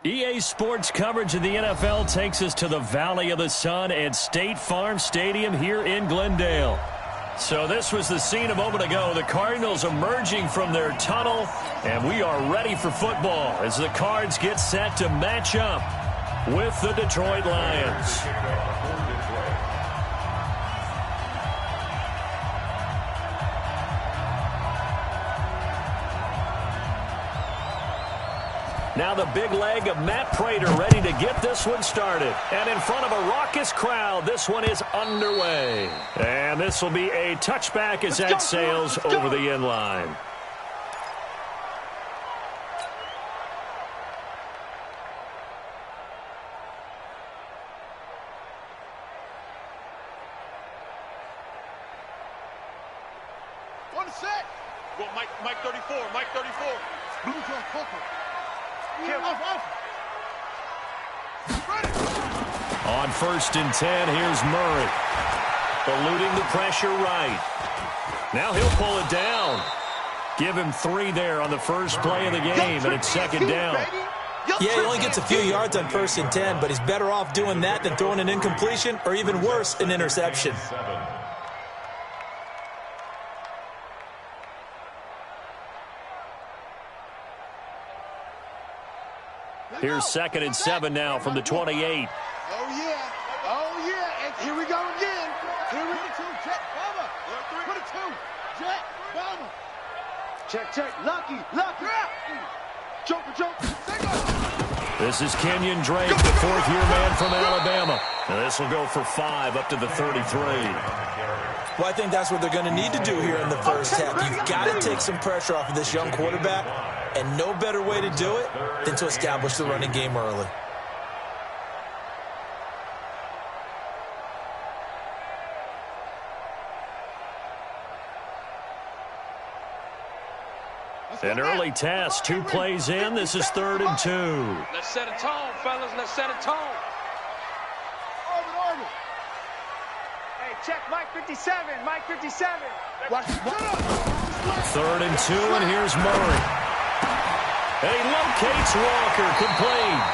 EA Sports coverage of the NFL takes us to the Valley of the Sun at State Farm Stadium here in Glendale. So this was the scene a moment ago. The Cardinals emerging from their tunnel, and we are ready for football as the Cards get set to match up with the Detroit Lions. Now the big leg of Matt Prater ready to get this one started. And in front of a raucous crowd, this one is underway. And this will be a touchback as that sails over the end line. One set. Well, Mike 34, Mike 34. On 1st and 10, here's Murray. Eluding the pressure right. Now he'll pull it down. Give him 3 there on the first play of the game, and it's 2nd down. Yeah, he only gets a few yards on 1st and 10, but he's better off doing that than throwing an incompletion, or even worse, an interception. Here's 2nd and 7 now from the 28. Oh, yeah. Oh, yeah. And here we go again. Here we go. Check. Bama. Put it 2. Check. Bama. Check. Lucky. Joker. This is Kenyon Drake, the 4th-year man from Alabama. And this will go for 5 up to the 33. Well, I think that's what they're going to need to do here in the first half. You've got to take some pressure off of this young quarterback, and no better way to do it than to establish the running game early. An early task, 2 plays in. This is 3rd and 2. Let's set a tone, fellas. Let's set a tone. Orbit. Hey, check Mike 57. Mike 57. Watch. 3rd and 2, and here's Murray. And he locates Walker, complete.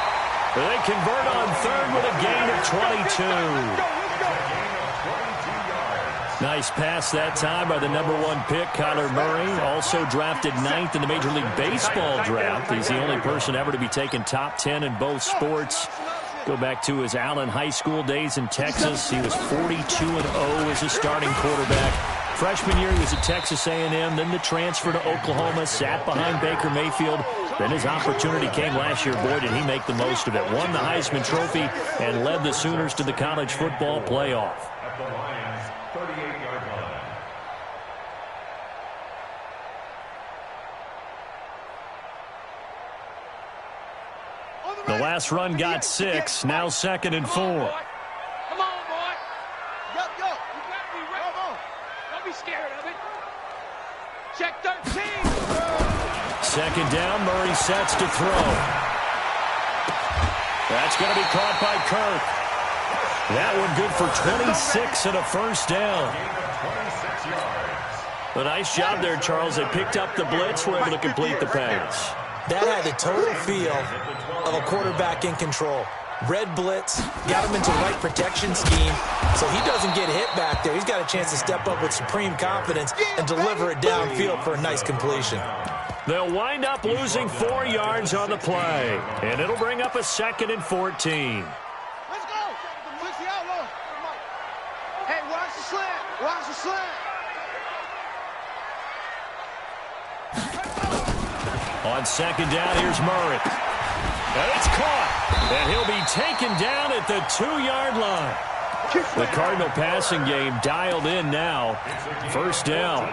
They convert on 3rd with a gain of 22. Nice pass that time by the #1 pick, Kyler Murray. Also drafted 9th in the Major League Baseball draft. He's the only person ever to be taken top 10 in both sports. Go back to his Allen High School days in Texas. He was 42-0 as a starting quarterback. Freshman year, he was at Texas A&M, then the transfer to Oklahoma, sat behind Baker Mayfield. Then his opportunity came last year. Boy, did he make the most of it. Won the Heisman Trophy and led the Sooners to the college football playoff. At the Lions' 38-yard line. The last run got 6, now 2nd and 4. Come on, boy. Go. You gotta be ready. Don't be scared of it. Check 13. 2nd down, Murray sets to throw. That's going to be caught by Kirk. That one good for 26 and a 1st down. A nice job there, Charles. They picked up the blitz, were able to complete the pass. That had the total feel of a quarterback in control. Red blitz, got him into the right protection scheme, so he doesn't get hit back there. He's got a chance to step up with supreme confidence and deliver it downfield for a nice completion. They'll wind up losing 4 yards on the play, and it'll bring up a 2nd and 14. Let's go. Fix the outlaw. Hey, watch the slant. Watch the slant. On 2nd down, here's Murray. And it's caught. And he'll be taken down at the 2-yard line. The Cardinal passing game dialed in now. 1st down.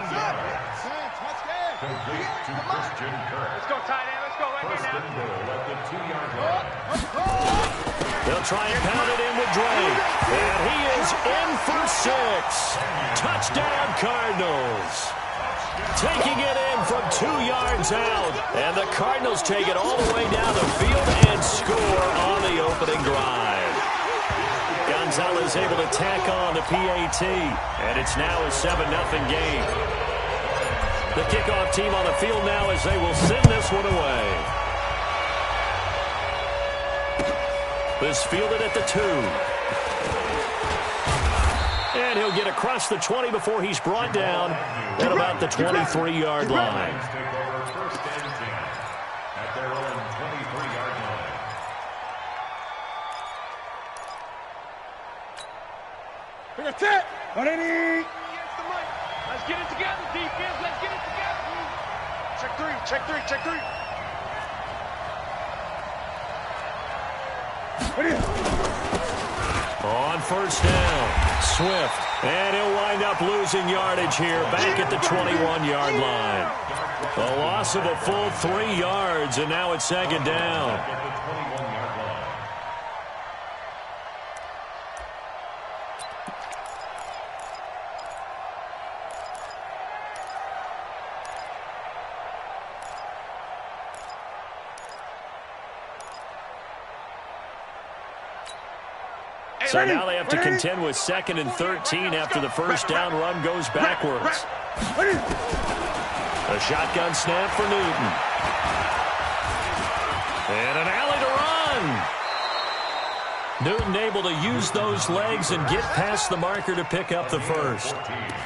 Let's go, tight end. Let's go right here now. At the 2-yard line. They'll try and pound it in with Drake. And he is in for 6. Touchdown, Cardinals. Taking it in from 2 yards out. And the Cardinals take it all the way down the field and score on the opening drive. Gonzalez able to tack on the PAT. And it's now a 7-0 game. The kickoff team on the field now as they will send this one away. is fielded at the 2. And he'll get across the 20 before he's brought down at about the 23-yard line. At their own 23-yard line. That's it. Let's get it together, defense. Let's get it together. Check three, check three, check three. On first down, Swift. And he'll wind up losing yardage here back at the 21-yard line. A loss of a full 3 yards, and now it's second down. So now they have to contend with 2nd and 13 after the first down run goes backwards. A shotgun snap for Newton. And an alley to run. Newton able to use those legs and get past the marker to pick up the first.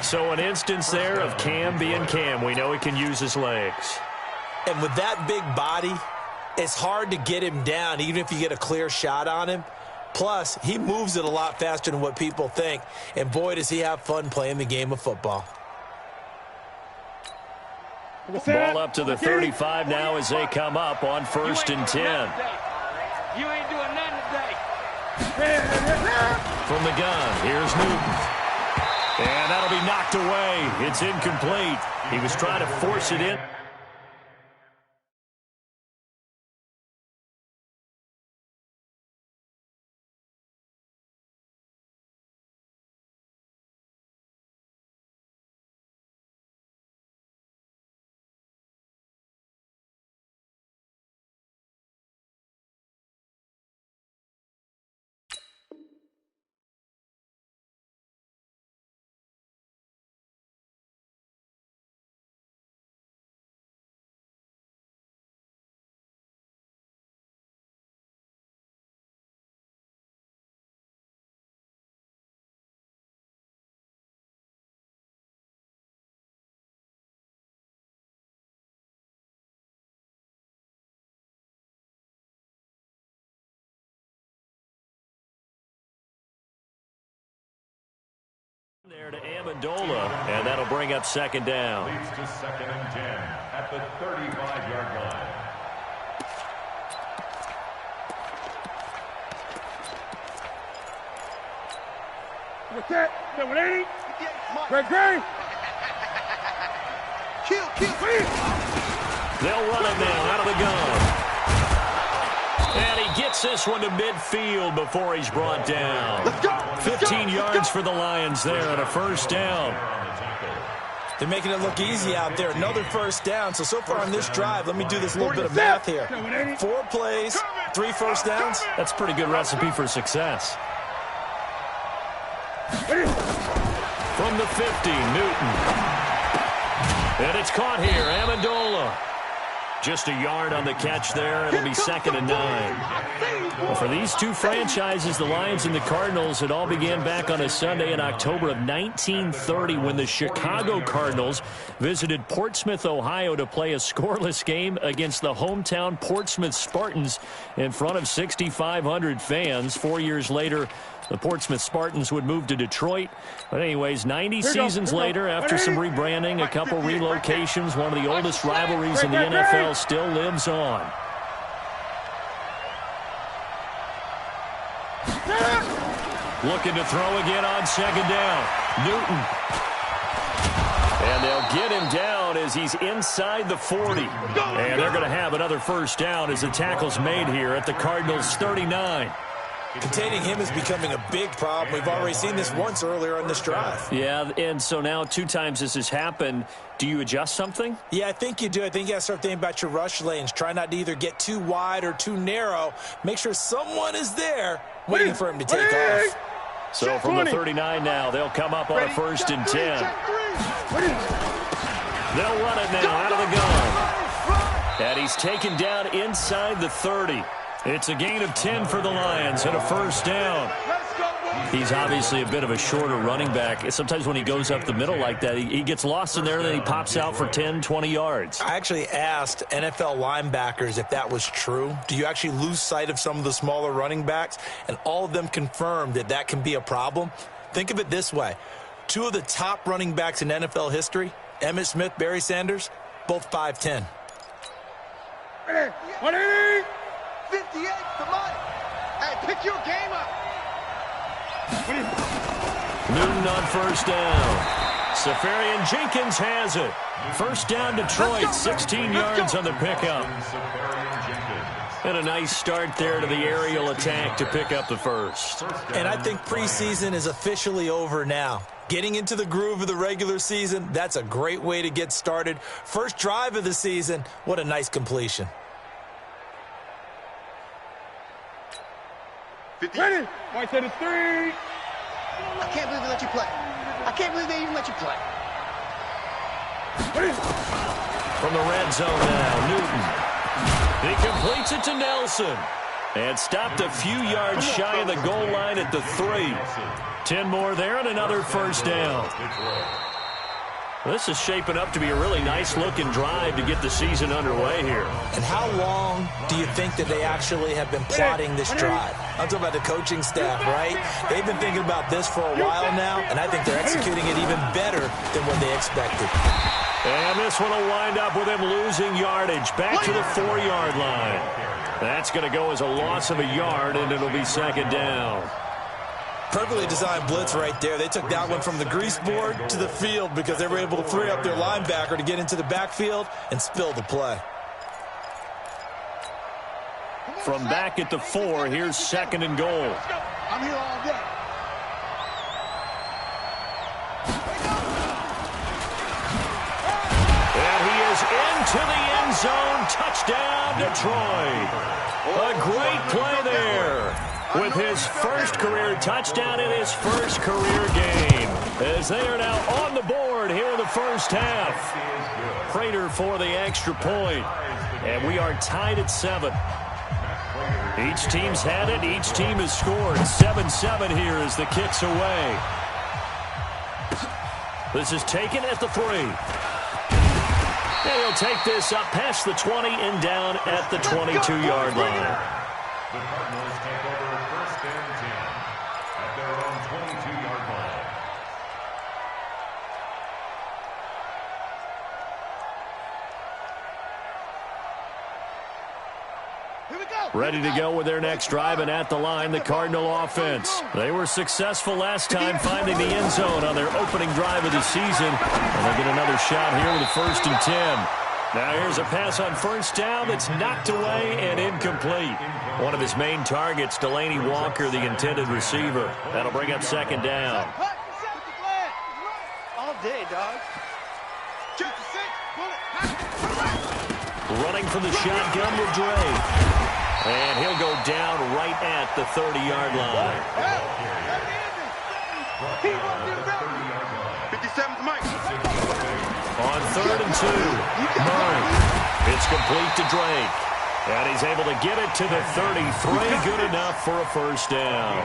So an instance there of Cam being Cam. We know he can use his legs. And with that big body, it's hard to get him down, even if you get a clear shot on him. Plus, he moves it a lot faster than what people think. And boy, does he have fun playing the game of football. Ball up to the 35 now as they come up on 1st and 10. You ain't doing nothing today. From the gun, here's Newton. And that'll be knocked away. It's incomplete. He was trying to force it in. There to Amendola, and that'll bring up 2nd down. Leads to 2nd and 10 at the 35-yard line. What's that? Number 80. Gray. Kill. They'll run it now out of the gun. And he gets this one to midfield before he's brought down. 15 yards for the Lions there and a first down. They're making it look easy out there. Another first down. So far on this drive, let me do this little bit of math here. 4 plays, 3 first downs. That's a pretty good recipe for success. From the 50, Newton. And it's caught here, Amendola. Just a yard on the catch there. It'll be 2nd and 9. Well, for these two franchises, the Lions and the Cardinals, it all began back on a Sunday in October of 1930 when the Chicago Cardinals visited Portsmouth, Ohio to play a scoreless game against the hometown Portsmouth Spartans in front of 6,500 fans. 4 years later, the Portsmouth Spartans would move to Detroit. But anyways, 90 seasons later, after some rebranding, a couple relocations, one of the oldest rivalries in the NFL still lives on. Looking to throw again on 2nd down. Newton. And they'll get him down as he's inside the 40. And they're going to have another first down as the tackle's made here at the Cardinals' 39. Containing him is becoming a big problem. We've already seen this once earlier on this drive. Yeah, and so now 2 times this has happened. Do you adjust something? Yeah, I think you do. I think you got to start thinking about your rush lanes. Try not to either get too wide or too narrow. Make sure someone is there waiting for him to take off. So from the 39 now, they'll come up on a 1st and 10. They'll run it now out of the gun. And he's taken down inside the 30. It's a gain of 10 for the Lions and a first down. He's obviously a bit of a shorter running back. Sometimes when he goes up the middle like that, he gets lost in there, and then he pops out for 10, 20 yards. I actually asked NFL linebackers if that was true. Do you actually lose sight of some of the smaller running backs? And all of them confirmed that that can be a problem. Think of it this way. Two of the top running backs in NFL history, Emmitt Smith, Barry Sanders, both 5'10". 58 for Mike. Hey, pick your game up. Newton on first down. Safarian Jenkins has it. First down Detroit, 16 yards on the pickup. And a nice start there to the aerial attack to pick up the first. And I think preseason is officially over now. Getting into the groove of the regular season, that's a great way to get started. First drive of the season, what a nice completion. Ready? White to the 3. I can't believe they let you play. I can't believe they even let you play. From the red zone now, Newton. He completes it to Nelson. And stopped a few yards shy of the goal line at the 3. 10 more there and another first down. This is shaping up to be a really nice-looking drive to get the season underway here. And how long do you think that they actually have been plotting this drive? I'm talking about the coaching staff, right? They've been thinking about this for a while now, and I think they're executing it even better than what they expected. And this one will wind up with him losing yardage back to the 4-yard line. That's going to go as a loss of a yard, and it'll be second down. Perfectly designed blitz right there. They took that one from the grease board to the field because they were able to free up their linebacker to get into the backfield and spill the play. From back at the 4, here's second and goal. I'm here all day. And he is into the end zone. Touchdown, Detroit. A great play there. With his first career touchdown in his first career game. As they are now on the board here in the first half. Prater for the extra point. And we are tied at 7. Each team's had it. Each team has scored. 7-7 here as the kick's away. This is taken at the 3. And he'll take this up past the 20 and down at the 22-yard line. The Cardinals take over first and 10 at their own 22-yard line. Here we go. Ready to go with their next drive, and at the line, the Cardinal offense. They were successful last time finding the end zone on their opening drive of the season. And they get another shot here with a first and 10. Now here's a pass on first down that's knocked away and incomplete. One of his main targets, Delaney Walker, the intended receiver. That'll bring up second down. All day, dog. Running from the shotgun with Dre. And he'll go down right at the 30-yard line. 57's Mike. On 3rd and 2, Murray. It's complete to Drake. And he's able to get it to the 33. Good enough for a first down.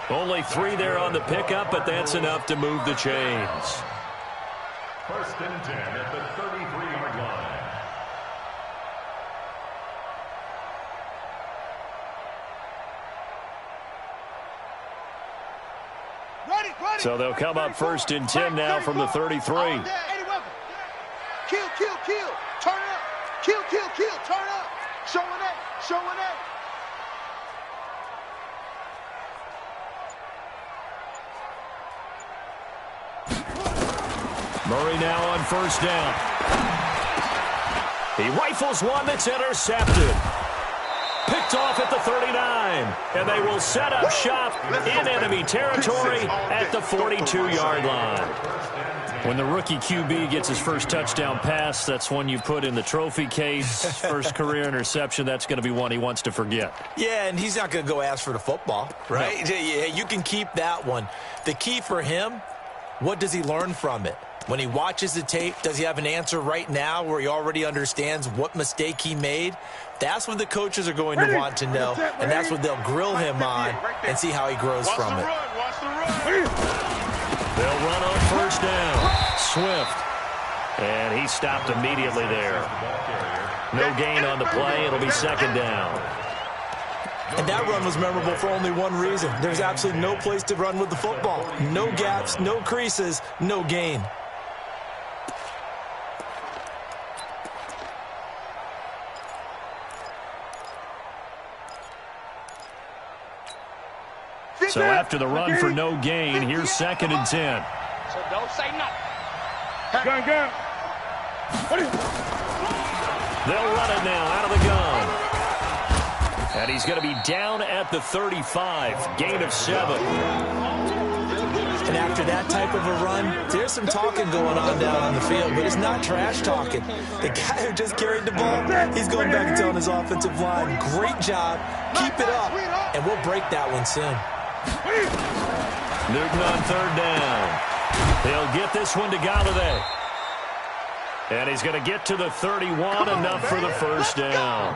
Only 3 there on the pickup, but that's enough to move the chains. First and 10 at the 33-yard line. So they'll come up first and 10 now from the 33. Kill, kill, kill. Turn up. Kill, kill, kill. Turn up. Showing it. Showing it. Murray now on first down. He rifles one that's intercepted. Picked off at the 39. And they will set up shop in enemy territory at the 42-yard line. When the rookie QB gets his first touchdown pass, that's one you put in the trophy case. First career interception, that's going to be one he wants to forget. Yeah, and he's not going to go ask for the football, right? No. Yeah, you can keep that one. The key for him, what does he learn from it? When he watches the tape, does he have an answer right now where he already understands what mistake he made? That's what the coaches are going to want to know, and that's what they'll grill him on and see how he grows from it. They'll run on first down. Swift. And he stopped immediately there. No gain on the play. It'll be second down. And that run was memorable for only one reason. There's absolutely no place to run with the football. No gaps, no creases, no gain. So after the run for no gain, here's second and 10. So don't say nothing. Gun. They'll run it now out of the gun. And he's going to be down at the 35. Gain of 7. And after that type of a run, there's some talking going on down on the field, but it's not trash talking. The guy who just carried the ball, he's going back and telling his offensive line, great job, keep it up, and we'll break that one soon. Newton on third down. He'll get this one to Galladay. And he's going to get to the 31, enough for the first down.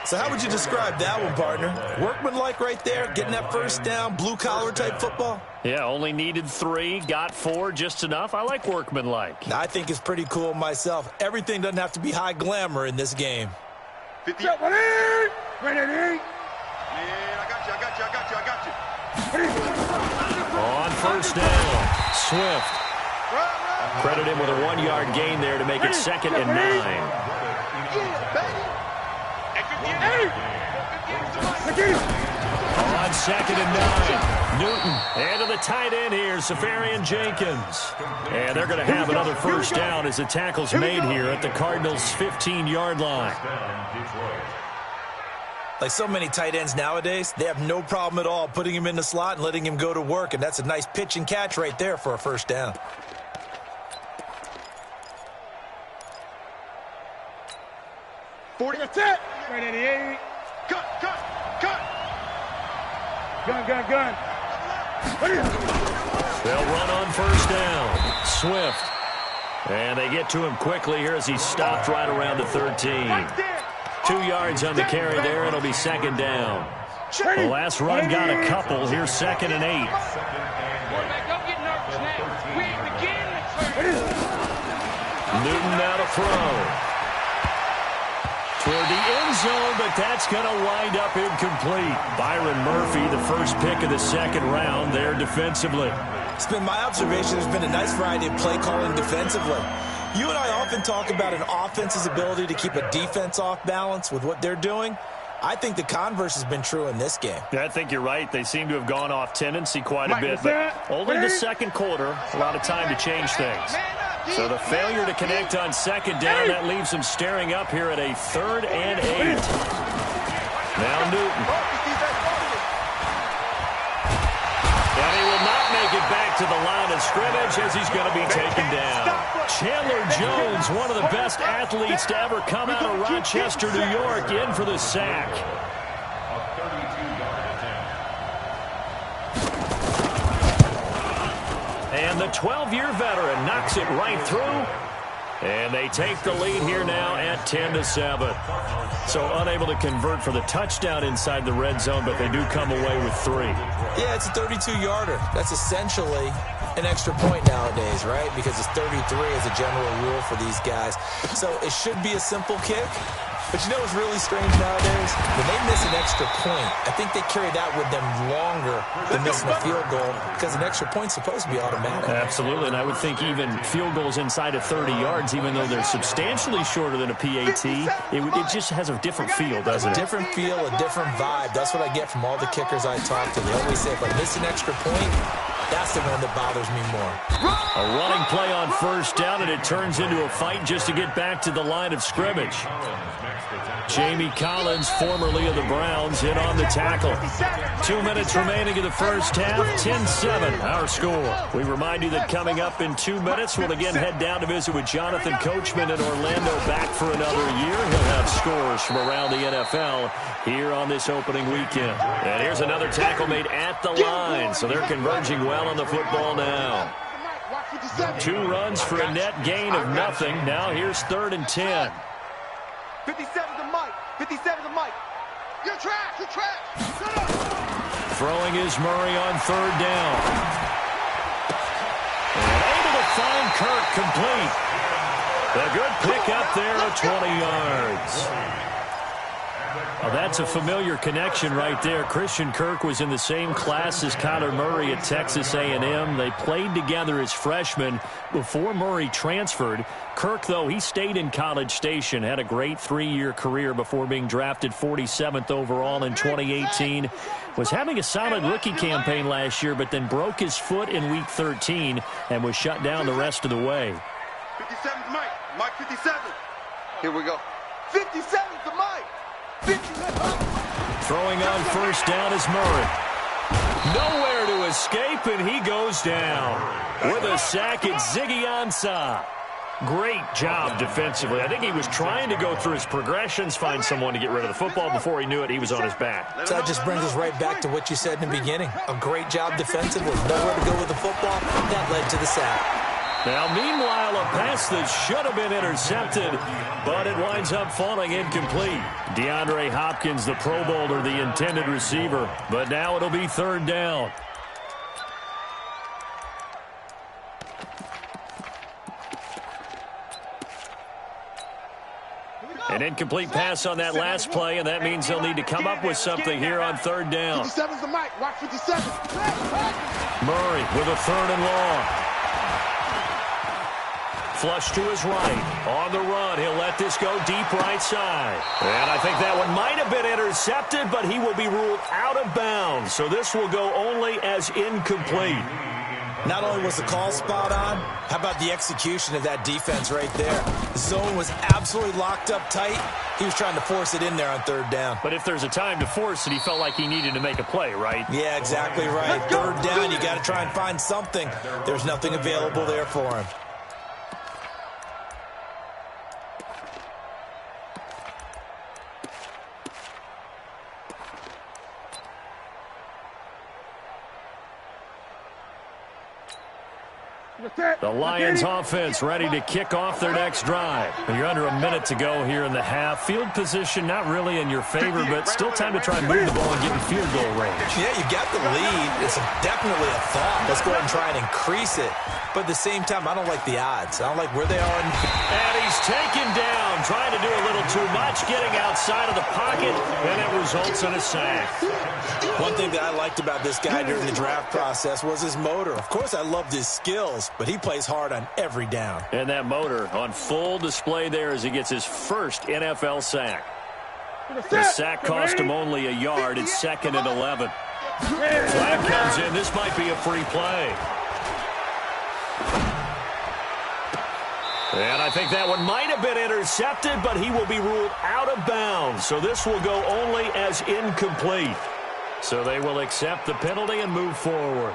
So how would you describe that one, partner? Workmanlike right there, getting that first down, blue-collar type football? Yeah, only needed 3, got 4, just enough. I like workmanlike. I think it's pretty cool myself. Everything doesn't have to be high glamour in this game. 50. Man, I got you. On first down, Swift. Credit him with a 1-yard gain there to make it second and 9. On second and 9, Newton. And to the tight end here, Safarian Jenkins. And they're going to have another first down as the tackle's made here at the Cardinals' 15-yard line. Like so many tight ends nowadays, they have no problem at all putting him in the slot and letting him go to work, and that's a nice pitch and catch right there for a first down. That's it. 88. Cut. Gun. They'll run on first down. Swift. And they get to him quickly here as he stopped right around the 13. 2 yards on the carry there. It'll be second down. The last run got a couple. Here's second and 8. Quarterback, don't get nervous now. We ain't beginning the first. Newton now to throw. Toward the end zone, but that's going to wind up incomplete. Byron Murphy, the first pick of the second round there defensively. It's been my observation there's been a nice variety of play calling defensively. You and I often talk about an offense's ability to keep a defense off balance with what they're doing. I think the converse has been true in this game. Yeah, I think you're right. They seem to have gone off tendency quite a bit, but only the second quarter, a lot of time to change things. So the failure to connect on second down, that leaves him staring up here at a 3rd and 8. Now Newton. And he will not make it back to the line of scrimmage as he's going to be taken down. Chandler Jones, one of the best athletes to ever come out of Rochester, New York, in for the sack. And the 12-year veteran knocks it right through. And they take the lead here now at 10-7. So unable to convert for the touchdown inside the red zone, but they do come away with 3. Yeah, it's a 32-yarder. That's essentially an extra point nowadays, right? Because it's 33 as a general rule for these guys. So it should be a simple kick. But you know what's really strange nowadays? When they miss an extra point, I think they carry that with them longer than missing a field goal because an extra point's supposed to be automatic. Absolutely, and I would think even field goals inside of 30 yards, even though they're substantially shorter than a PAT, it just has a different feel, doesn't it? A different feel, a different vibe. That's what I get from all the kickers I talk to. They always say, if I miss an extra point, that's the one that bothers me more. A running play on first down, and it turns into a fight just to get back to the line of scrimmage. Jamie Collins, formerly of the Browns, in on the tackle. 2 minutes remaining in the first half, 10-7, our score. We remind you that coming up in 2 minutes, we'll again head down to visit with Jonathan Coachman in Orlando, back for another year. He'll have scores from around the NFL here on this opening weekend. And here's another tackle made at the line, so they're converging well on the football now. 2 runs for a net gain of nothing. Now here's 3rd and 10. 57 to Mike. 57 to Mike. You're trash. You're trash. Throwing is Murray on 3rd down. And able to find Kirk complete. A good pick up there of 20 yards. Well, that's a familiar connection right there. Christian Kirk was in the same class as Kyler Murray at Texas A&M. They played together as freshmen before Murray transferred. Kirk, though, he stayed in College Station, had a great 3-year career before being drafted 47th overall in 2018. Was having a solid rookie campaign last year, but then broke his foot in Week 13 and was shut down the rest of the way. 57 to Mike. Mike 57. Here we go. 57 to Mike. 57. Throwing on 1st down is Murray. Nowhere to escape, and he goes down. With a sack, it's Ziggy Ansah. Great job defensively. I think he was trying to go through his progressions, find someone to get rid of the football. Before he knew it, he was on his back. So that just brings us right back to what you said in the beginning. A great job defensively. Nowhere to go with the football. That led to the sack. Now, meanwhile, a pass that should have been intercepted, but it winds up falling incomplete. DeAndre Hopkins, the Pro Bowler, the intended receiver, but now it'll be 3rd down. An incomplete pass on that last play, and that means they'll need to come up with something here on 3rd down. 57's the Mike. Watch 57. Murray with a 3rd and long. Flush to his right. On the run, he'll let this go deep right side. And I think that one might have been intercepted, but he will be ruled out of bounds. So this will go only as incomplete. Not only was the call spot on, how about the execution of that defense right there? The zone was absolutely locked up tight. He was trying to force it in there on 3rd down. But if there's a time to force it, he felt like he needed to make a play, right? Yeah, exactly right. 3rd down, you got to try and find something. There's nothing available there for him. The Lions offense ready to kick off their next drive. You're under a minute to go here in the half. Field position not really in your favor, but still time to try and move the ball and get in field goal range. Yeah, you got the lead. It's definitely a thought. Let's go ahead and try and increase it. But at the same time, I don't like the odds. I don't like where they are. And he's taken down, trying to do a little too much, getting outside of the pocket, and it results in a sack. One thing that I liked about this guy during the draft process was his motor. Of course, I loved his skills, but he plays hard on every down. And that motor on full display there as he gets his first NFL sack. The sack cost him only a yard. It's 2nd and 11. Flag comes in. This might be a free play. And I think that one might have been intercepted, but he will be ruled out of bounds. So this will go only as incomplete. So they will accept the penalty and move forward.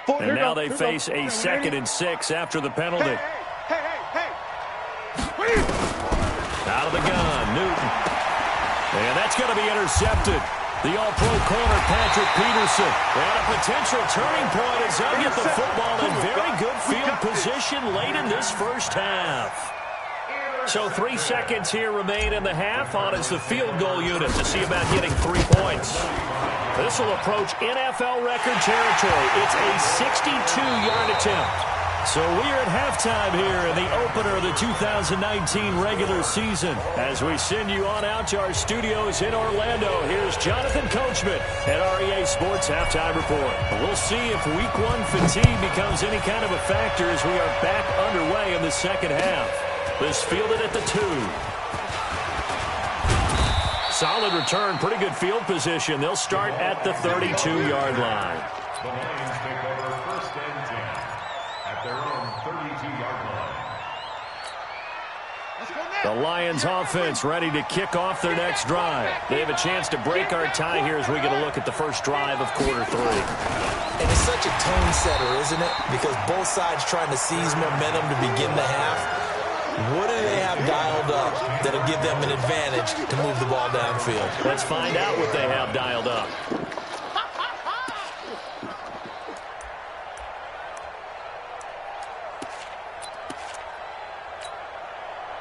And now they face a 2nd and 6 after the penalty. Out of the gun, Newton. And that's going to be intercepted. The all-pro corner, Patrick Peterson. And a potential turning point as they get the football in very good field position late in this first half. So 3 seconds here remain in the half on as the field goal unit to see about getting 3 points. This will approach NFL record territory. It's a 62-yard attempt. So we're at halftime here in the opener of the 2019 regular season. As we send you on out to our studios in Orlando, here's Jonathan Coachman at REA Sports Halftime Report. We'll see if Week 1 fatigue becomes any kind of a factor as we are back underway in the second half. This fielded at the 2. Solid return, pretty good field position. They'll start at the 32-yard line. The Lions take over 1st and 10 at their own 32-yard line. The Lions offense ready to kick off their next drive. They have a chance to break our tie here as we get a look at the first drive of quarter 3. And it's such a tone setter, isn't it? Because both sides trying to seize momentum to begin the half. What do they have dialed up that'll give them an advantage to move the ball downfield? Let's find out what they have dialed up.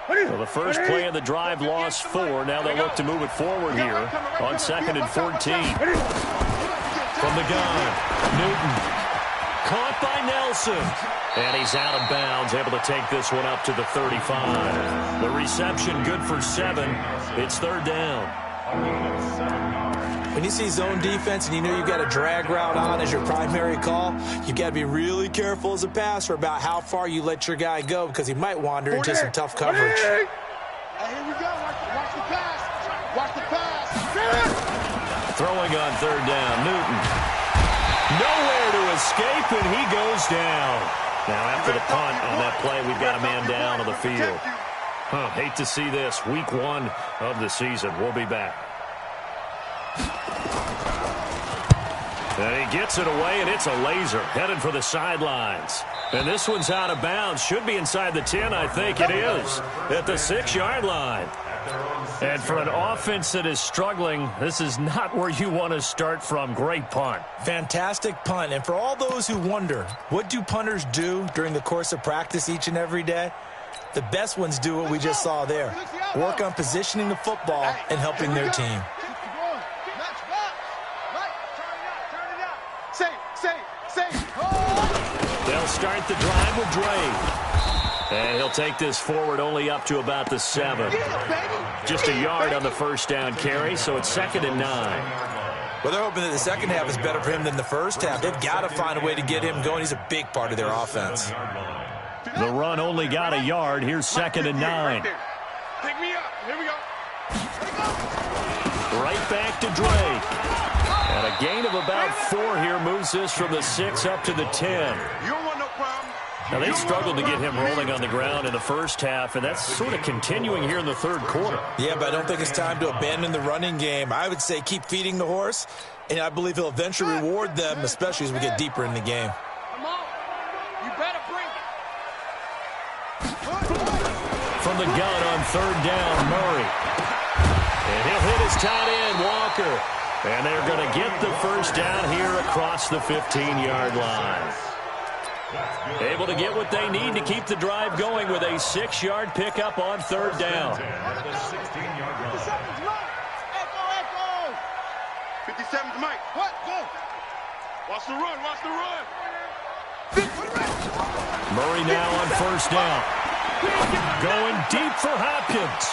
Well, the first play of the drive lost 4. Now they look to move it forward here on 2nd and 14. From the gun, Newton. Caught by Nelson. And he's out of bounds, able to take this one up to the 35. The reception good for 7. It's 3rd down. When you see zone defense and you know you've got a drag route on as your primary call, you've got to be really careful as a passer about how far you let your guy go because he might wander into some tough coverage. Hey, here we go. Watch the pass. Watch the pass. Throwing on 3rd down, Newton. Nowhere to escape, and he goes down. Now after the punt on that play, we've got a man down on the field. Hate to see this. Week 1 of the season. We'll be back. And he gets it away, and it's a laser. Headed for the sidelines. And this one's out of bounds. Should be inside the 10, I think it is. At the 6-yard line. And for an offense that is struggling, this is not where you want to start from. Great punt. Fantastic punt. And for all those who wonder, what do punters do during the course of practice each and every day? The best ones do what we just saw there. Work on positioning the football and helping their team. They'll start the drive with Drake. And he'll take this forward only up to about the 7. Just a yard on the first down carry, so it's 2nd and 9. Well, they're hoping that the second half is better for him than the first half. They've got to find a way to get him going. He's a big part of their offense. The run only got a yard. Here's 2nd and 9. Pick me up. Here we go. Right back to Drake. And a gain of about 4 here moves this from the 6 up to the 10. You don't want no problem. Now, they struggled to get him rolling on the ground in the first half, and that's sort of continuing here in the 3rd quarter. Yeah, but I don't think it's time to abandon the running game. I would say keep feeding the horse, and I believe he'll eventually reward them, especially as we get deeper in the game. Come on. You better bring it. From the gun on 3rd down, Murray. And he'll hit his tight end, Walker. And they're going to get the first down here across the 15-yard line. Able to get what they need to keep the drive going with a 6-yard pickup on 3rd down. 57's Mike. What? Go. Watch the run. Watch the run. Murray now on 1st down. Going deep for Hopkins.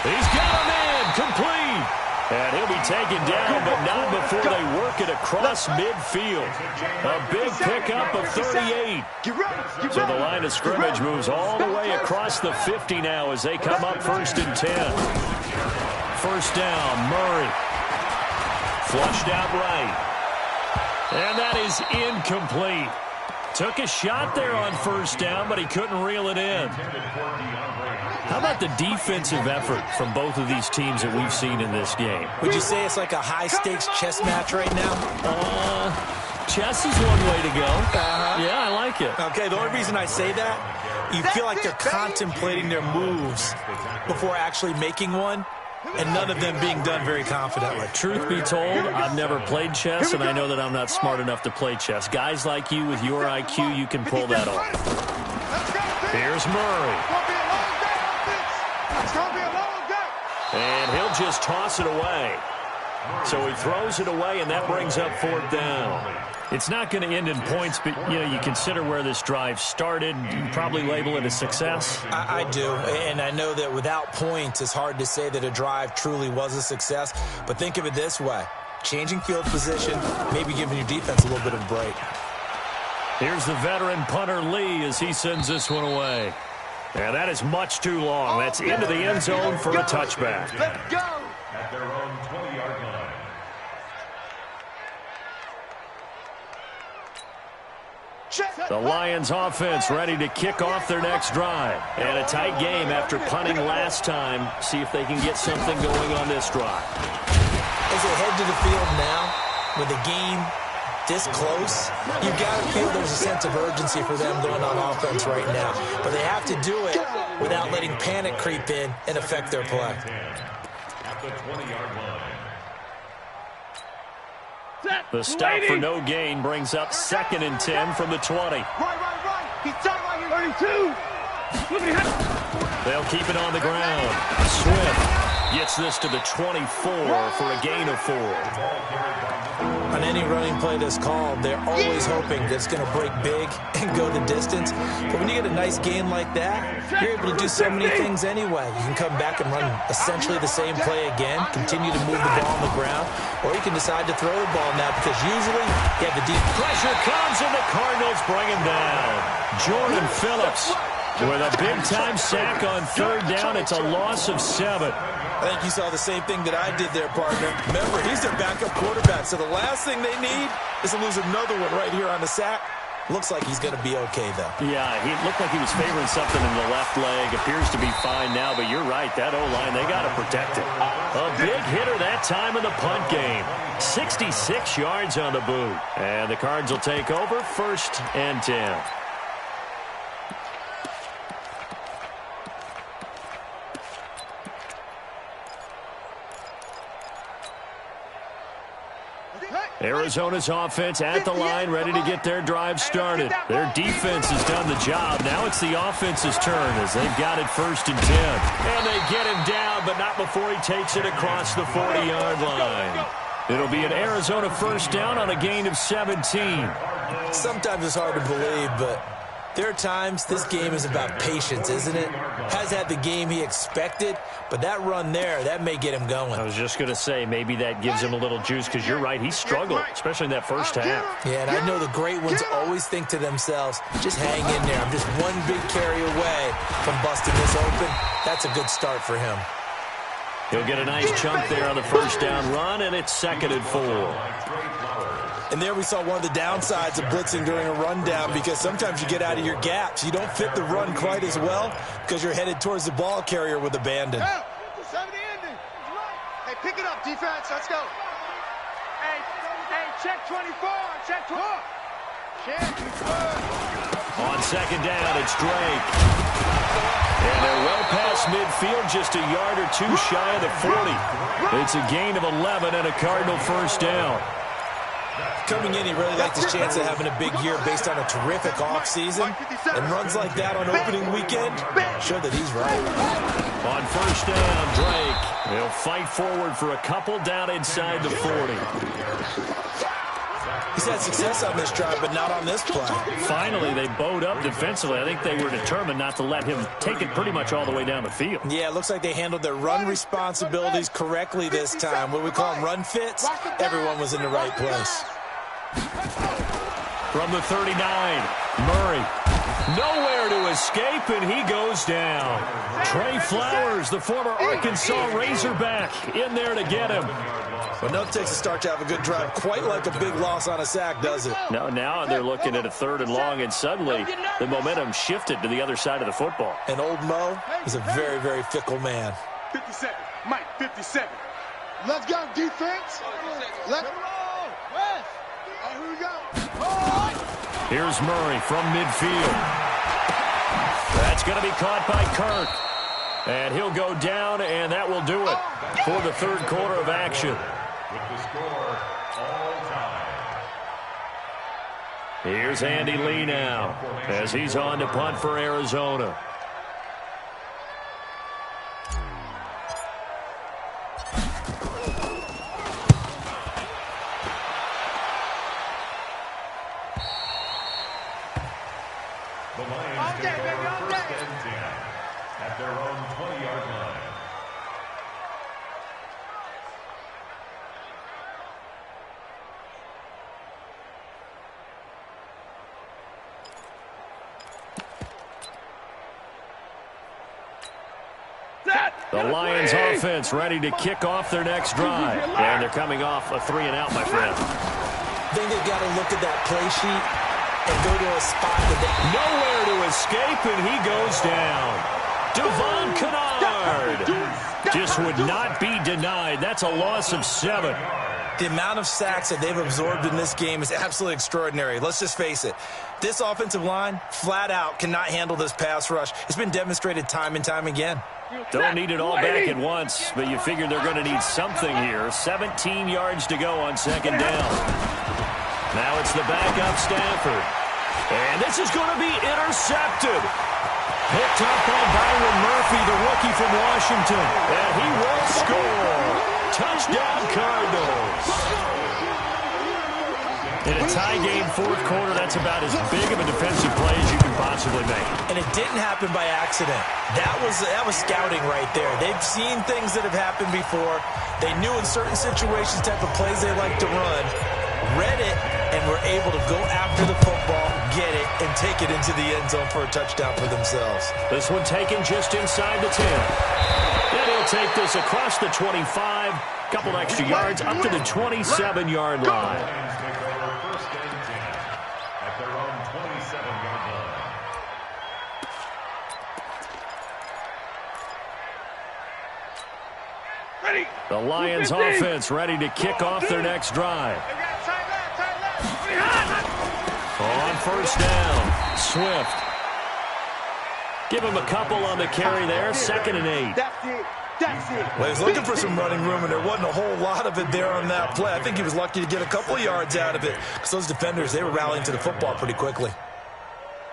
He's got a man complete. And he'll be taken down, but not before they work it across midfield. A big pickup of 38. So the line of scrimmage moves all the way across the 50 now as they come up 1st and 10. 1st down, Murray. Flushed out right. And that is incomplete. Took a shot there on 1st down, but he couldn't reel it in. How about the defensive effort from both of these teams that we've seen in this game? Would you say it's like a high-stakes chess match right now? Chess is one way to go. Yeah, I like it. Okay, the only reason I say that, you feel like they're contemplating their moves before actually making one, and none of them being done very confidently. Truth be told, I've never played chess, and I know that I'm not smart enough to play chess. Guys like you with your IQ, you can pull that off. Here's Murray. And he'll just toss it away. So he throws it away, and that brings up 4th down. It's not going to end in points, but, you consider where this drive started. You probably label it a success. I do, and I know that without points, it's hard to say that a drive truly was a success. But think of it this way. Changing field position, maybe giving your defense a little bit of a break. Here's the veteran punter Lee as he sends this one away. And that is much too long. That's into the end zone for a touchback. Let's go. At their own 20-yard line. The Lions offense ready to kick off their next drive. And a tight game after punting last time. See if they can get something going on this drive. As they head to the field now, with the game this close, you've got to feel there's a sense of urgency for them going on offense right now. But they have to do it without letting panic creep in and affect their play. At the 20-yard line. The stop for no gain brings up 2nd and 10 from the 20. Right. He's tight right here. 32. They'll keep it on the ground. Swift gets this to the 24 for a gain of 4. On any running play that's called, they're always hoping that it's going to break big and go the distance. But when you get a nice gain like that, you're able to do so many things anyway. You can come back and run essentially the same play again, continue to move the ball on the ground, or you can decide to throw the ball now because usually you have the deep Pressure comes and the Cardinals bring him down. Jordan Phillips with a big-time sack on 3rd down. It's a loss of 7. I think you saw the same thing that I did there, partner. Remember, he's their backup quarterback, so the last thing they need is to lose another one right here on the sack. Looks like he's going to be okay, though. Yeah, he looked like he was favoring something in the left leg. Appears to be fine now, but you're right. That O-line, they got to protect it. A big hitter that time in the punt game. 66 yards on the boot. And the Cards will take over 1st and 10. Arizona's offense at the line, ready to get their drive started. Their defense has done the job. Now it's the offense's turn as they've got it 1st and 10. And they get him down, but not before he takes it across the 40-yard line. It'll be an Arizona 1st down on a gain of 17. Sometimes it's hard to believe, but there are times this game is about patience, isn't it? Has had the game he expected, but that run there, that may get him going. I was just going to say, maybe that gives him a little juice because you're right, he struggled, especially in that first half. Yeah, and I know the great ones always think to themselves, just hang in there. I'm just one big carry away from busting this open. That's a good start for him. He'll get a nice chunk there on the 1st down run, and it's 2nd and 4. And there we saw one of the downsides of blitzing during a rundown because sometimes you get out of your gaps. You don't fit the run quite as well because you're headed towards the ball carrier with abandon. Hey, pick it up, defense. Let's go. Hey, check 24. Check 24. On 2nd down, it's Drake. And they're well past midfield, just a yard or 2 shy of the 40. It's a gain of 11 and a Cardinal 1st down. Coming in, he really liked his chance of having a big year based on a terrific offseason. And runs like that on opening weekend show that he's right. On 1st down, Drake. He'll fight forward for a couple down inside the 40. He's had success on this drive, but not on this play. Finally, they bowed up defensively. I think they were determined not to let him take it pretty much all the way down the field. Yeah, it looks like they handled their run responsibilities correctly this time. What we call them run fits, everyone was in the right place. From the 39, Murray. Nowhere to escape, and he goes down. Trey Flowers, the former Arkansas Razorback, in there to get him. But no, it takes a start to have a good drive. Quite like a big loss on a sack, does it? No, now they're looking at a 3rd and long, and suddenly the momentum shifted to the other side of the football. And old Mo is a very, very fickle man. 57. Mike, 57. Let's go, defense. Let's go. Here we go. Here's Murray from midfield. That's going to be caught by Kirk. And he'll go down, and that will do it for the 3rd quarter of action. With the score all time. Here's Andy Lee now as he's on to punt for Arizona. The Lions take over 1st and 10 at their own 20-yard line. The Lions offense ready to kick off their next drive. And they're coming off a 3-and-out, my friend. I think they've got to look at that play sheet and go to a spot that they... Nowhere to escape, and he goes down. Devon Kennard just would not be denied. That's a loss of 7. The amount of sacks that they've absorbed in this game is absolutely extraordinary. Let's just face it. This offensive line, flat out, cannot handle this pass rush. It's been demonstrated time and time again. Don't need it all back at once, but you figure they're going to need something here. 17 yards to go on second down. Now it's the backup Stafford. And this is going to be intercepted. Picked up by Byron Murphy, the rookie from Washington. And he will score. Touchdown, Cardinals. In a tie game, fourth quarter, that's about as big of a defensive play as you can possibly make. And it didn't happen by accident. That was scouting right there. They've seen things that have happened before. They knew in certain situations type of plays they like to run, read it, and were able to go after the football, get it, and take it into the end zone for a touchdown for themselves. This one taken just inside the 10. And he'll take this across the 25, couple extra yards up to the 27-yard line. First and 10 at their own 27-yard line. Ready. The Lions offense ready to kick off their next drive. On first down, Swift. Give him a couple on the carry there, 2nd and 8. That's it. That's it. Well, he's looking for some running room, and there wasn't a whole lot of it there on that play. I think he was lucky to get a couple of yards out of it because those defenders, they were rallying to the football pretty quickly.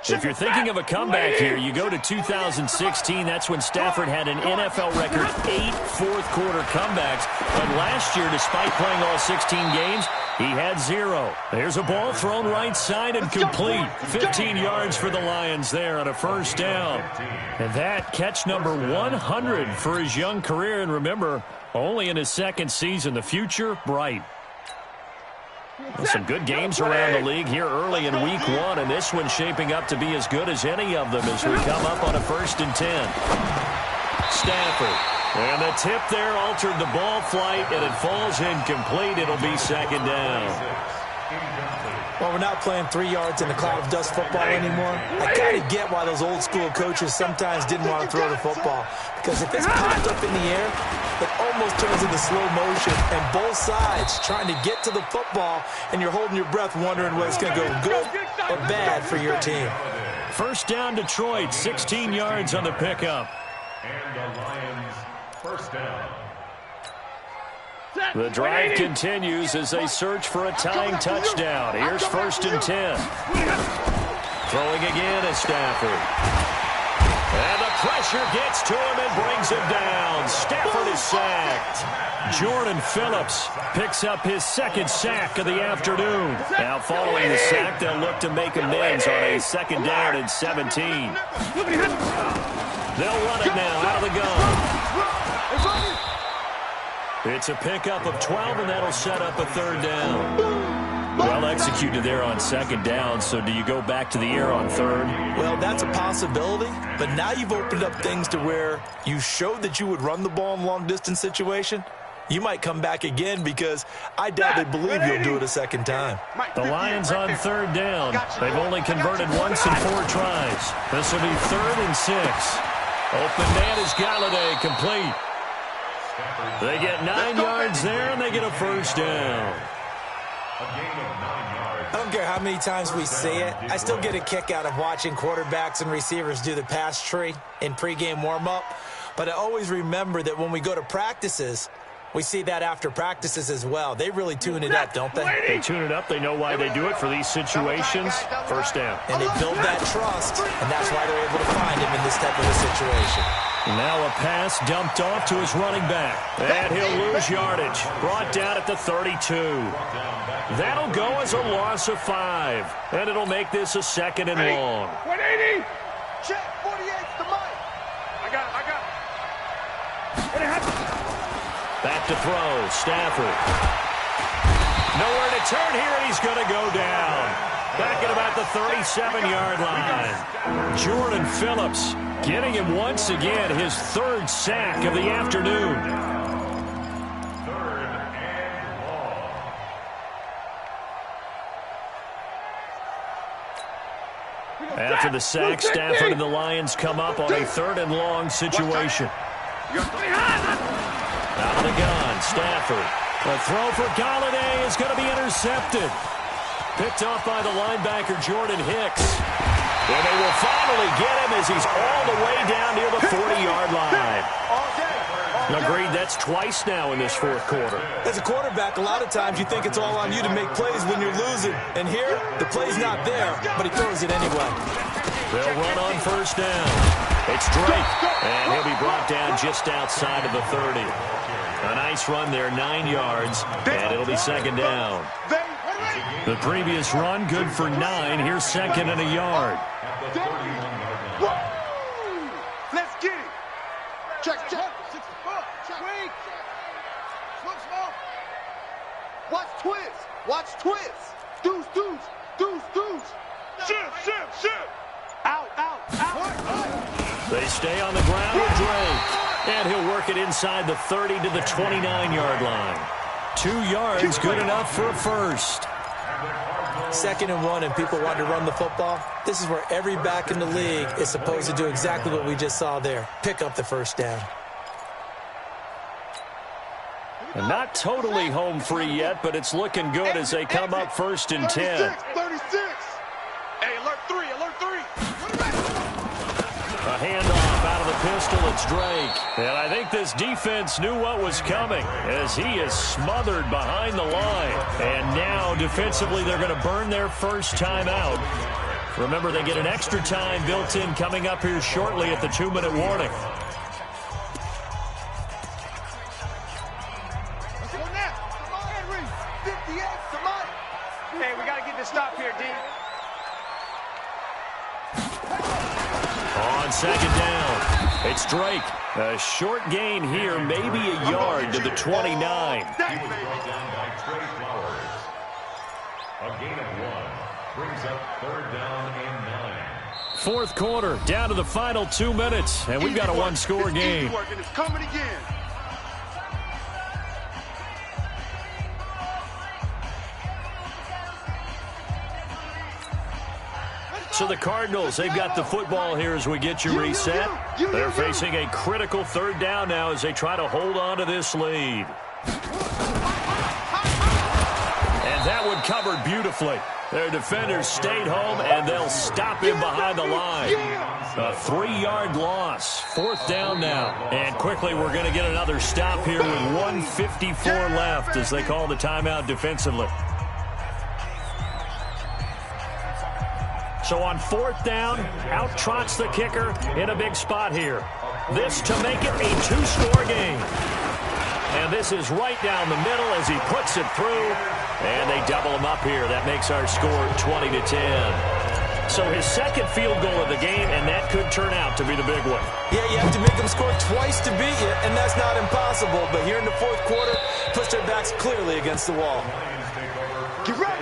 If you're thinking of a comeback here, you go to 2016. That's when Stafford had an NFL record 8 fourth-quarter comebacks. But last year, despite playing all 16 games, he had 0. There's a ball thrown right side and complete. 15 yards for the Lions there on a first down. And that catch number 100 for his young career. And remember, only in his second season. The future, bright. Well, some good games around the league here early in week 1, and this one's shaping up to be as good as any of them as we come up on a 1st and 10. Stafford. And the tip there altered the ball flight, and it falls incomplete. It'll be 2nd down. Well, we're not playing 3 yards in the cloud of dust football anymore. I kind of get why those old school coaches sometimes didn't want to throw the football. Because if it's popped up in the air, it almost turns into slow motion. And both sides trying to get to the football, and you're holding your breath wondering whether it's going to go good or bad for your team. First down, Detroit, 16 yards on the pickup. And the Lions, first down. The drive continues as they search for a tying touchdown. Here's 1st and 10. Throwing again is Stafford. And the pressure gets to him and brings him down. Stafford is sacked. Jordan Phillips picks up his 2nd sack of the afternoon. Now following the sack, they'll look to make amends on a 2nd down and 17. They'll run it now out of the gun. It's a pickup of 12, and that'll set up a 3rd down. Well executed there on 2nd down, so do you go back to the air on 3rd? Well, that's a possibility, but now you've opened up things to where you showed that you would run the ball in a long-distance situation. You might come back again because I doubt they believe you'll do it a 2nd time. The Lions on 3rd down. They've only converted once in 4 tries. This will be 3rd and 6. Open man is Galladay, complete. They get 9 yards there, and they get a first down. I don't care how many times we see it. I still get a kick out of watching quarterbacks and receivers do the pass tree in pregame warm-up. But I always remember that when we go to practices, we see that after practices as well. They really tune it up, don't they? They tune it up. They know why they do it for these situations. First down. And they build that trust, and that's why they're able to find him in this type of a situation. Now a pass dumped off to his running back. And he'll lose yardage. Brought down at the 32. That'll go as a loss of 5. And it'll make this a 2nd and long. 180. Check 48 to Mike. I got it. Back to throw. Stafford. Nowhere to turn here, and he's going to go down. Back at about the 37-yard line. Jordan Phillips getting him once again his 3rd sack of the afternoon. 3rd and long. After the sack, Stafford and the Lions come up on a 3rd and long situation. Out of the gun, Stafford. A throw for Galladay. is going to be intercepted. Picked off by the linebacker, Jordan Hicks. And they will finally get him as he's all the way down near the 40-yard line. Agreed, that's twice now in this fourth quarter. As a quarterback, a lot of times you think it's all on you to make plays when you're losing. And here, the play's not there, but he throws it anyway. They'll run on first down. It's Drake, and he'll be brought down just outside of the 30. A nice run there, 9 yards, and it'll be second down. The previous run, good for 9. Here's second and a yard. Let's get it. Check, check. Watch twist. Watch twist. Deuce, deuce, deuce, deuce. Shift. Out. They stay on the ground with Drake. And he'll work it inside the 30 to the 29-yard line. 2 yards, good enough for a first. 2nd and 1, and people want to run the football. This is where every back in the league is supposed to do exactly what we just saw there. Pick up the first down. And not totally home free yet, but it's looking good as they come up 1st and 10. 36. Hey, alert 3. A handoff out of the pistol. It's Drake. And I think this defense knew what was coming as he is smothered behind the line. And now defensively they're going to burn their first time out. Remember, they get an extra time built in coming up here shortly at the 2-minute warning. Hey, we got to get this stop here, D. On second down, it's Drake. A short gain here, maybe a yard to the 29. He was brought down by Trey Flowers. A gain of 1 brings up 3rd down and 9. Fourth quarter, down to the final 2 minutes, and we've got a one-score game. It's coming again. So the Cardinals, they've got the football here as we get you reset. They're facing a critical 3rd down now as they try to hold on to this lead. And that one covered beautifully. Their defenders stayed home, and they'll stop him behind the line. A 3-yard loss. 4th down now. And quickly, we're going to get another stop here with 1:54 left as they call the timeout defensively. So on 4th down, out trots the kicker in a big spot here. This to make it a 2-score game. And this is right down the middle as he puts it through. And they double him up here. That makes our score 20-10. So his second field goal of the game, and that could turn out to be the big one. Yeah, you have to make them score twice to beat you, and that's not impossible. But here in the 4th quarter, push their backs clearly against the wall. Get ready.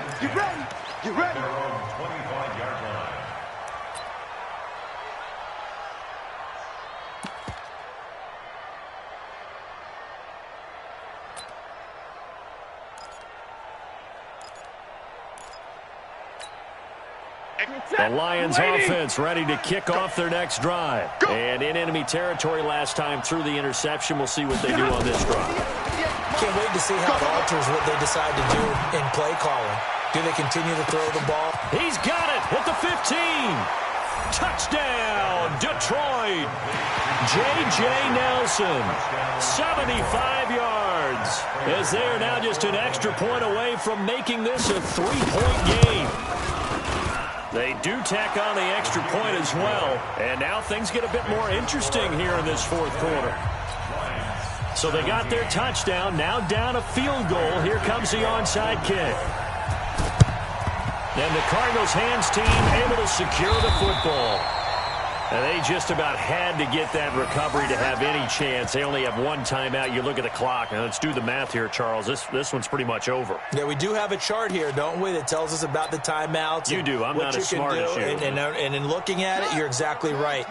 The Lions offense ready to kick off their next drive. And in enemy territory last time through the interception. We'll see what they do on this drive. Can't wait to see how it alters what they decide to do in play calling. Do they continue to throw the ball? He's got it at the 15. Touchdown, Detroit. J.J. Nelson, 75 yards. As they are now just an extra point away from making this a 3-point game. They do tack on the extra point as well. And now things get a bit more interesting here in this 4th quarter. So they got their touchdown. Now down a field goal. Here comes the onside kick. And the Cardinals hands team able to secure the football. And they just about had to get that recovery to have any chance. They only have 1 timeout. You look at the clock. Now let's do the math here, Charles. This one's pretty much over. Yeah, we do have a chart here, don't we, that tells us about the timeouts. You do. I'm not as smart as you. And in looking at it, you're exactly right.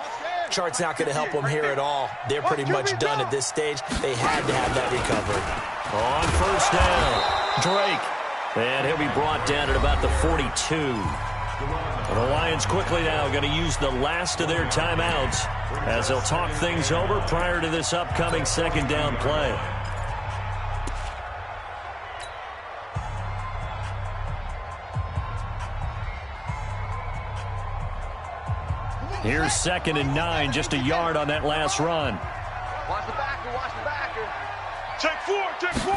Chart's not going to help them here at all. They're pretty much done at this stage. They had to have that recovery. On first down, Drake. And he'll be brought down at about the 42. The Lions quickly now going to use the last of their timeouts as they'll talk things over prior to this upcoming 2nd down play. Here's 2nd and 9, just a yard on that last run. Watch the backer, watch the backer. Check 4, check 4.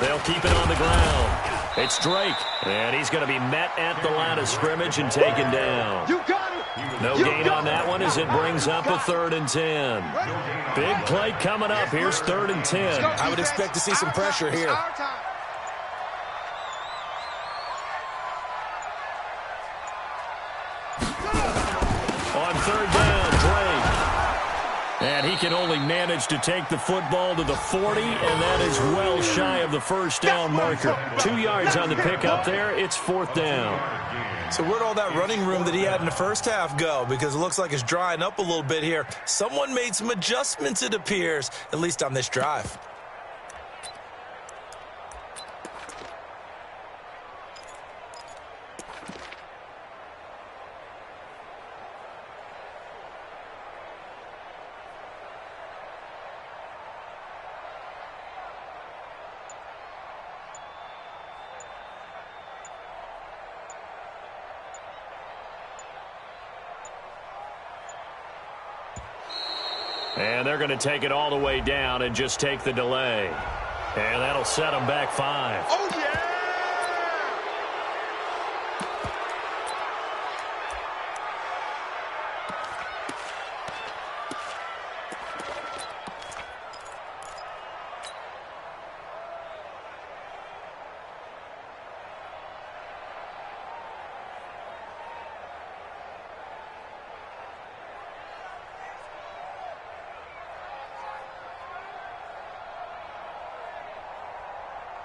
They'll keep it on the ground. It's Drake, and he's going to be met at the line of scrimmage and taken down. You got it. No gain on that one as it brings up a 3rd and 10. Big play coming up. Here's 3rd and 10. I would expect to see some pressure here. On 3rd down, Drake. And he can only manage to take the football to the 40, and that is well shy of the 1st down marker. 2 yards on the pickup there. It's 4th down. So where'd all that running room that he had in the first half go? Because it looks like it's drying up a little bit here. Someone made some adjustments, it appears, at least on this drive. And they're going to take it all the way down and just take the delay. And that'll set them back 5. Oh, yeah!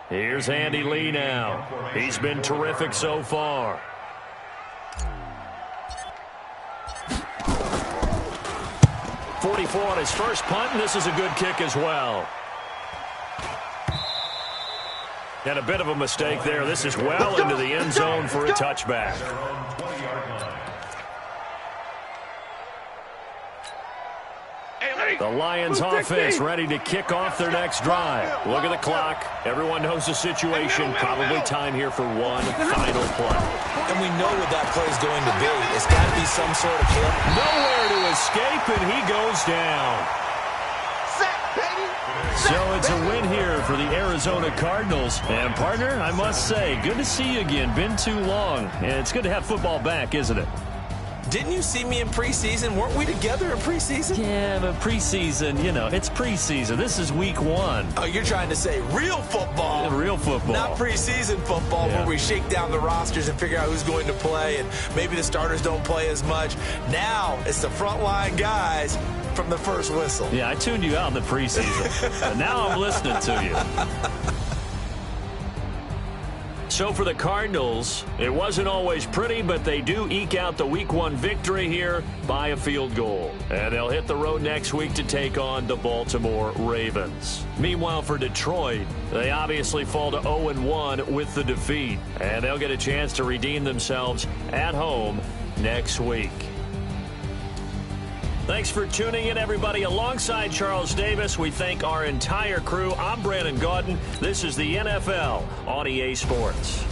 Here's Andy Lee now. He's been terrific so far. .44 on his first punt, and this is a good kick as well. And a bit of a mistake there. This is well into the end zone for a touchback. The Lions offense ready to kick off their next drive. Look at the clock. Everyone knows the situation. Probably time here for one final play. And we know what that play is going to be. It's got to be some sort of hit. Nowhere to escape, and he goes down. So it's a win here for the Arizona Cardinals. And, partner, I must say, good to see you again. Been too long. And it's good to have football back, isn't it? Didn't you see me in preseason? Weren't we together in preseason? Yeah, but preseason, you know, it's preseason. This is week 1. Oh, you're trying to say real football. Yeah, real football. Not preseason football where we shake down the rosters and figure out who's going to play, and maybe the starters don't play as much. Now it's the frontline guys from the first whistle. Yeah, I tuned you out in the preseason. And now I'm listening to you. So for the Cardinals, it wasn't always pretty, but they do eke out the Week 1 victory here by a field goal. And they'll hit the road next week to take on the Baltimore Ravens. Meanwhile, for Detroit, they obviously fall to 0-1 with the defeat. And they'll get a chance to redeem themselves at home next week. Thanks for tuning in, everybody. Alongside Charles Davis, we thank our entire crew. I'm Brandon Gaudin. This is the NFL on EA Sports.